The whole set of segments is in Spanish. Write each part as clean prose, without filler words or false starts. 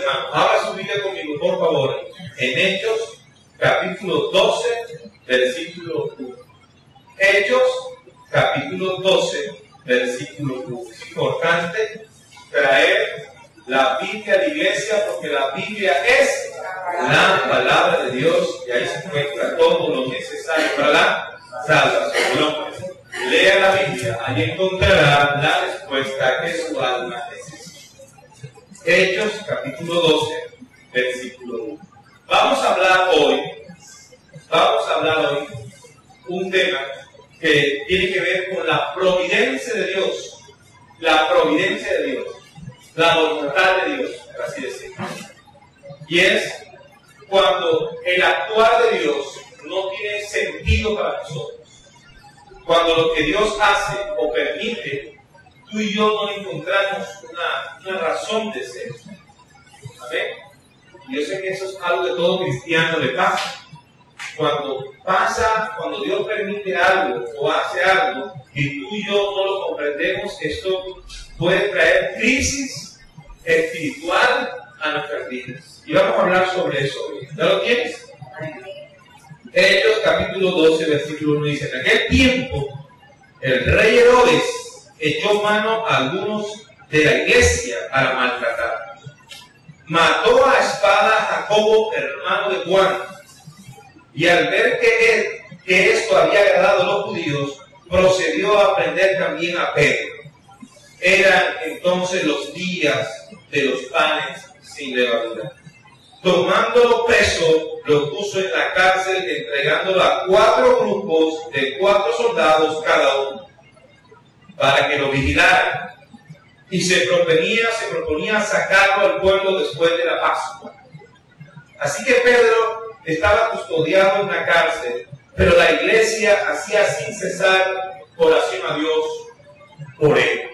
Abra su Biblia conmigo, por favor, en Hechos, capítulo 12, versículo 1. Hechos, capítulo 12, versículo 1. Es importante traer la Biblia a la iglesia porque la Biblia es la palabra de Dios y ahí se encuentra todo lo necesario para la salvación del hombre. Lea la Biblia, ahí encontrará la respuesta que su alma necesita. Hechos, capítulo 12, versículo 1. Vamos a hablar hoy un tema que tiene que ver con la providencia de Dios. La providencia de Dios. La voluntad de Dios, por así decirlo. Y es cuando el actuar de Dios no tiene sentido para nosotros. Cuando lo que Dios hace o permite, tú y yo no encontramos una razón de ser. ¿Amén? Y yo sé que eso es algo que todo cristiano le pasa. Cuando Dios permite algo o hace algo y tú y yo no lo comprendemos, esto puede traer crisis espiritual a nuestras vidas. Y vamos a hablar sobre eso hoy. ¿Ya lo tienes? Hechos capítulo 12, versículo 1 dice: en aquel tiempo el rey Herodes echó mano a algunos de la iglesia para maltratarlos. Mató a espada a Jacobo, hermano de Juan, y al ver que esto había agradado a los judíos, procedió a prender también a Pedro. Eran entonces los días de los panes sin levadura. Tomándolo preso, lo puso en la cárcel, entregándolo a 4 grupos de 4 soldados cada uno, para que lo vigilaran. Y se proponía sacarlo al pueblo después de la Pascua. Así que Pedro estaba custodiado en la cárcel, pero la iglesia hacía sin cesar oración a Dios por él.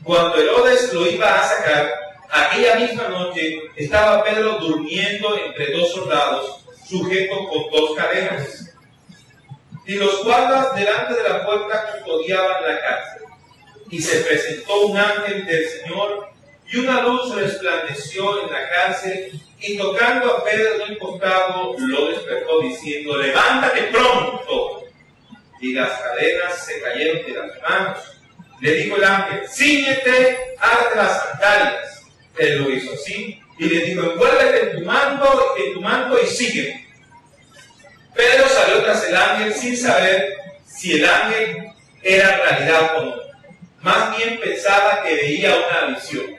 Cuando Herodes lo iba a sacar, aquella misma noche estaba Pedro durmiendo entre 2 soldados, sujeto con 2 cadenas. Y los guardas delante de la puerta custodiaban la cárcel. Y se presentó un ángel del Señor, y una luz resplandeció en la cárcel, y tocando a Pedro en el costado, lo despertó diciendo: levántate pronto. Y las cadenas se cayeron de las manos. Le dijo el ángel: cíñete, átate las sandalias. Él lo hizo así, y le dijo: envuélvete en tu manto y sígueme. Pedro salió tras el ángel sin saber si el ángel era realidad o no. Más bien pensaba que veía una visión.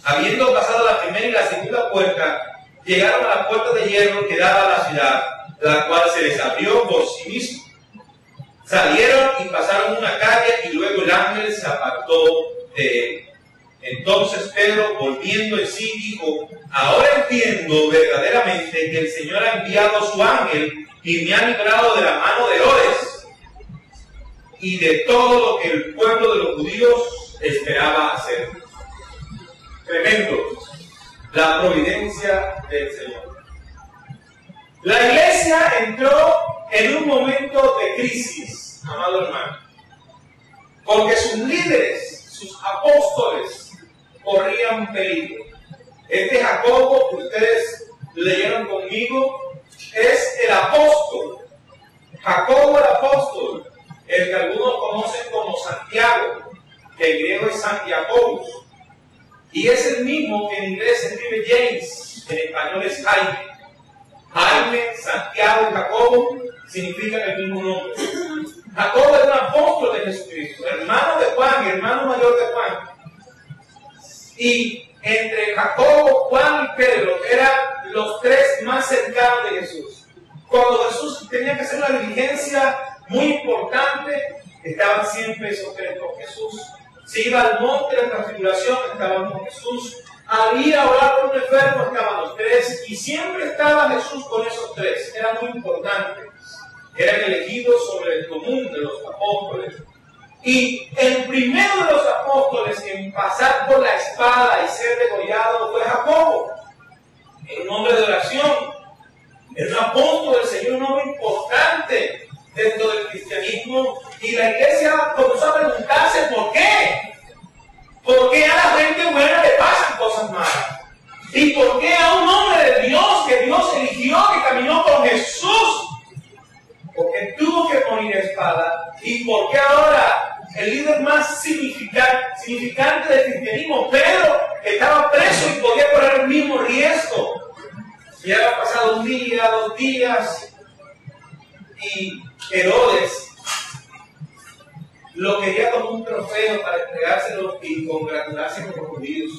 Habiendo pasado la primera y la segunda puerta, llegaron a la puerta de hierro que daba a la ciudad, la cual se les abrió por sí misma. Salieron y pasaron una calle, y luego el ángel se apartó de él. Entonces Pedro, volviendo en sí, dijo: ahora entiendo verdaderamente que el Señor ha enviado a su ángel y me ha librado de la mano de Herodes y de todo lo que el pueblo de los judíos esperaba hacer. Tremendo. La providencia del Señor. La iglesia entró en un momento de crisis, amado hermano, porque sus líderes, sus apóstoles, corrían peligro. Este Jacobo que ustedes leyeron conmigo es el apóstol. Jacobo el apóstol, el que algunos conocen como Santiago, que en griego es Santiago, y es el mismo que en inglés se escribe James, en español es Jaime. Jaime, Santiago y Jacobo significan el mismo nombre. Jacobo era un apóstol de Jesucristo, hermano de Juan, hermano mayor de Juan. Y entre Jacobo, Juan y Pedro eran los 3 más cercanos de Jesús. Cuando Jesús tenía que hacer una diligencia muy importante, estaban siempre esos 3 con Jesús. Se iba al monte de la transfiguración, estaban con Jesús. Al ir a orar por un enfermo, estaban los 3. Y siempre estaba Jesús con esos 3. Era muy importante. Eran elegidos sobre el común de los apóstoles. Y el primero de los apóstoles en pasar por la espada y ser degollado fue Jacobo, en un hombre de oración. Era un apóstol del Señor, un hombre importante dentro del cristianismo. Y la iglesia comenzó a preguntarse por qué. ¿Por qué a la gente buena le pasan cosas malas? por qué a un hombre de Dios que Dios eligió, que caminó con Jesús? Porque tuvo que morir a espada. ¿Y por qué ahora el líder más significante del cristianismo, Pedro, estaba preso y podía correr el mismo riesgo? Ya había pasado un día, 2 días, y Herodes lo quería como un trofeo para entregárselo y congratularse con los judíos,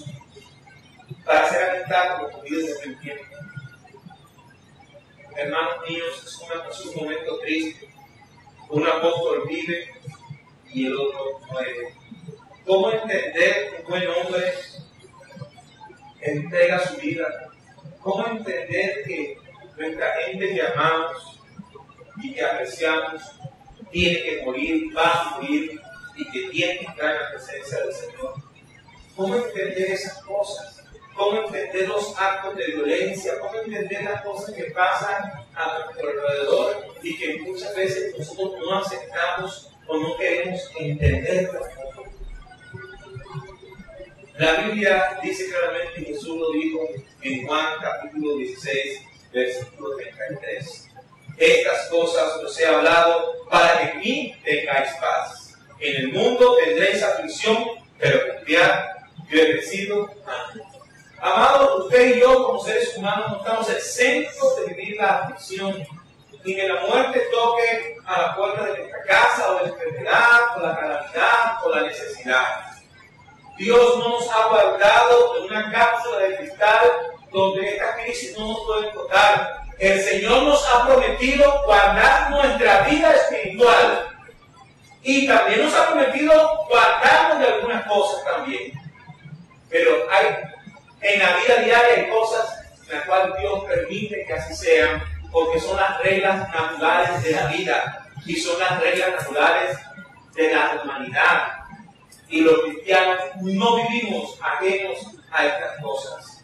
para ser amistad con los judíos de aquel tiempo. Hermanos míos, es un momento triste. Un apóstol vive y el otro muere. ¿Cómo entender que un buen hombre entrega su vida? ¿Cómo entender que nuestra gente que amamos y que apreciamos tiene que morir, va a morir y que tiene que estar en la presencia del Señor? ¿Cómo entender esas cosas? ¿Cómo entender los actos de violencia? ¿Cómo entender las cosas que pasan a nuestro alrededor y que muchas veces nosotros no aceptamos o no queremos entenderlas? La Biblia dice claramente, y Jesús lo dijo en Juan capítulo 16, versículo 33. Estas cosas os he hablado para que en mí tengáis paz. En el mundo tendréis aflicción, pero confiad, yo he vencido al mundo. Amados, usted y yo como seres humanos no estamos exentos de vivir la aflicción, ni que la muerte toque a la puerta de nuestra casa, o la enfermedad, o la calamidad, o la necesidad. Dios no nos ha guardado en una cápsula de cristal donde esta crisis no nos puede tocar. El Señor nos ha prometido guardar nuestra vida espiritual y también nos ha prometido guardarnos de algunas cosas también. Pero en la vida diaria hay cosas en las cuales Dios permite que así sean, porque son las reglas naturales de la vida y son las reglas naturales de la humanidad. Y los cristianos no vivimos ajenos a estas cosas.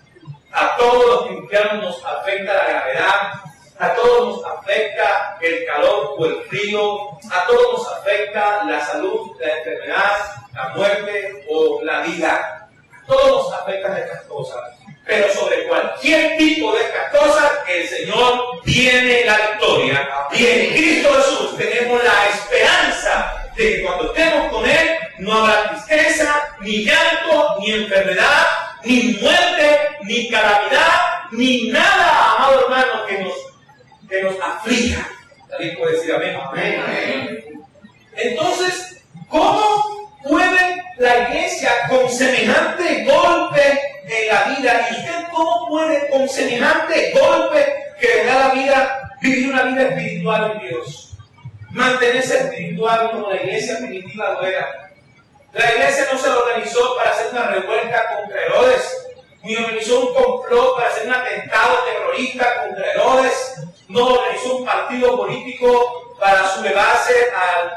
A todos los cristianos nos afecta la gravedad, a todos nos afecta el calor o el frío, a todos nos afecta la salud, la enfermedad, la muerte o la vida. A todos nos afectan estas cosas. Pero sobre cualquier tipo de estas cosas, el Señor tiene la victoria. Y en Cristo Jesús tenemos la esperanza de que cuando estemos con Él, no habrá tristeza, ni llanto, ni enfermedad, ni muerte, ni calamidad, ni nada, amado hermano, que nos aflija. ¿Alguien puede decir amén? Amén, amén. Entonces, ¿cómo puede la iglesia con semejante golpe en la vida? ¿Y usted cómo puede con semejante golpe que le da la vida, vivir una vida espiritual en Dios? Mantenerse espiritual como la iglesia primitiva lo era. La iglesia no se organizó para hacer una revuelta contra Herodes, ni organizó un complot para hacer un atentado terrorista contra Herodes, no organizó un partido político para sublevarse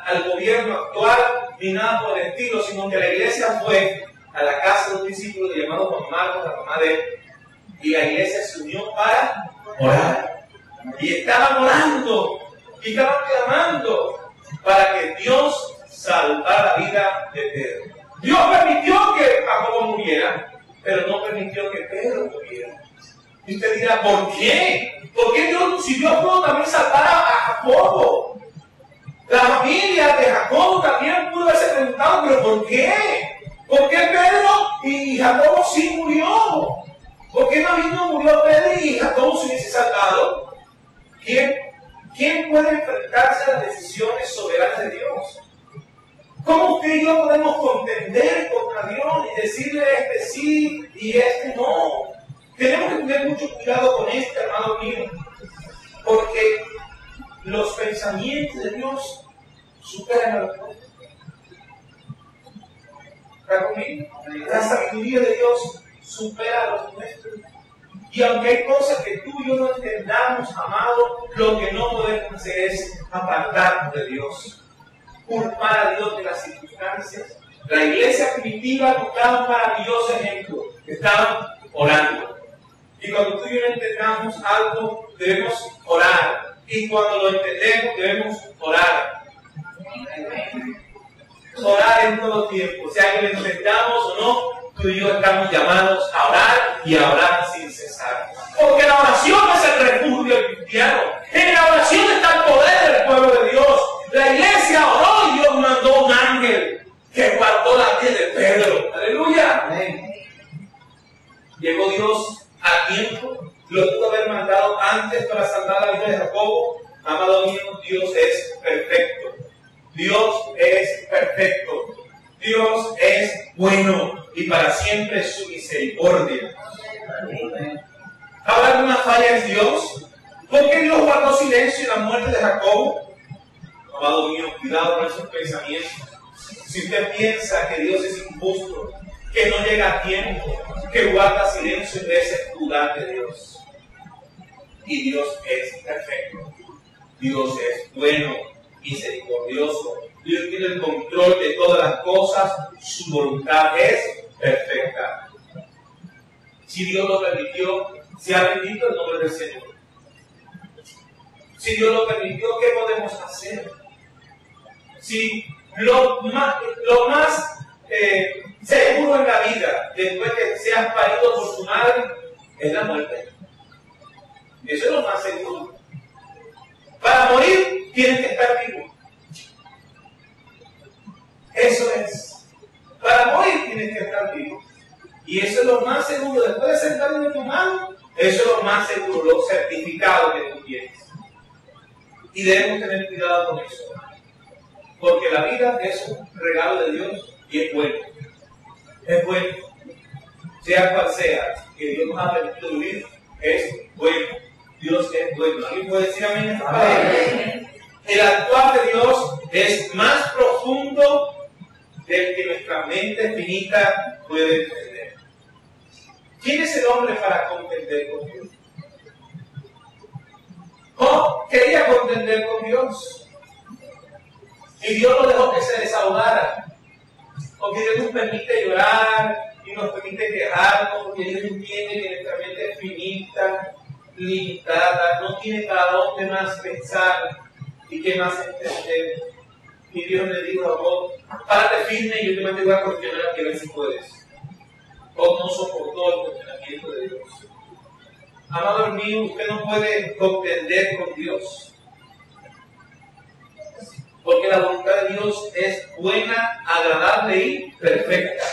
al gobierno actual, ni nada por el estilo, sino que la iglesia fue a la casa de un discípulo llamado Juan Marcos, la mamá de él, y la iglesia se unió para orar. Y estaban orando, y estaban clamando para que Dios salvar la vida de Pedro. Dios permitió que Jacobo muriera, pero no permitió que Pedro muriera. Y usted dirá, ¿por qué? ¿Por qué Dios, si Dios pudo también salvar a Jacobo? La familia de Jacobo también pudo haberse preguntado, ¿pero por qué? ¿Por qué Pedro y Jacobo sí murió? ¿Por qué no murió Pedro y Jacobo se hubiese salvado? ¿Quién puede enfrentarse a las decisiones soberanas de Dios? ¿Cómo usted y yo podemos contender contra Dios y decirle este sí y este no? Tenemos que tener mucho cuidado con esto, hermano mío, porque los pensamientos de Dios superan a los nuestros. ¿Está conmigo? La sabiduría de Dios supera a los nuestros. Y aunque hay cosas que tú y yo no entendamos, amado, lo que no podemos hacer es apartarnos de Dios. Culpar a Dios de las circunstancias. La iglesia primitiva nos da un maravilloso ejemplo. Estaban orando. Y cuando tú y yo no entendamos algo, debemos orar. Y cuando lo entendemos, debemos orar. Orar en todo tiempo. Sea que lo entendamos o no, tú y yo estamos llamados a orar y a orar sin cesar. amado mío, cuidado con esos pensamientos. Si usted piensa que Dios es injusto, que no llega a tiempo, que guarda silencio, ese es dudar de Dios. Y Dios es perfecto. Dios es bueno, misericordioso. Dios tiene el control de todas las cosas. Su voluntad es perfecta. Si Dios lo permitió, sea bendito el nombre del Señor. Si Dios lo permitió, ¿qué podemos hacer? Si lo más seguro en la vida, después que seas parido por tu madre, es la muerte. Eso es lo más seguro. Para morir, tienes que estar vivo. Eso es. Para morir, tienes que estar vivo. Y eso es lo más seguro. Después de sentarte en tu mano, eso es lo más seguro, lo certificado que tú tienes. Y debemos tener cuidado con eso. Porque la vida es un regalo de Dios y es bueno. Es bueno. Sea cual sea que Dios nos ha permitido vivir, es bueno. Dios es bueno. ¿Alguien puede decir amén? Amén. El actuar de Dios es más profundo del que nuestra mente finita puede entender. ¿Quién es el hombre para contender con Dios? Job quería contender con Dios. Y Dios lo dejó que se desahogara. Porque Dios nos permite llorar y nos permite quejarnos, porque Dios entiende que nuestra mente es finita, limitada, no tiene para dónde más pensar y qué más entender. Y Dios le dijo a Job, párate firme y yo te voy a cuestionar a ver si puedes. Job no soportó el cuestionamiento de Dios. Amado mío, usted no puede contender con Dios. Porque la voluntad de Dios es buena, agradable y perfecta.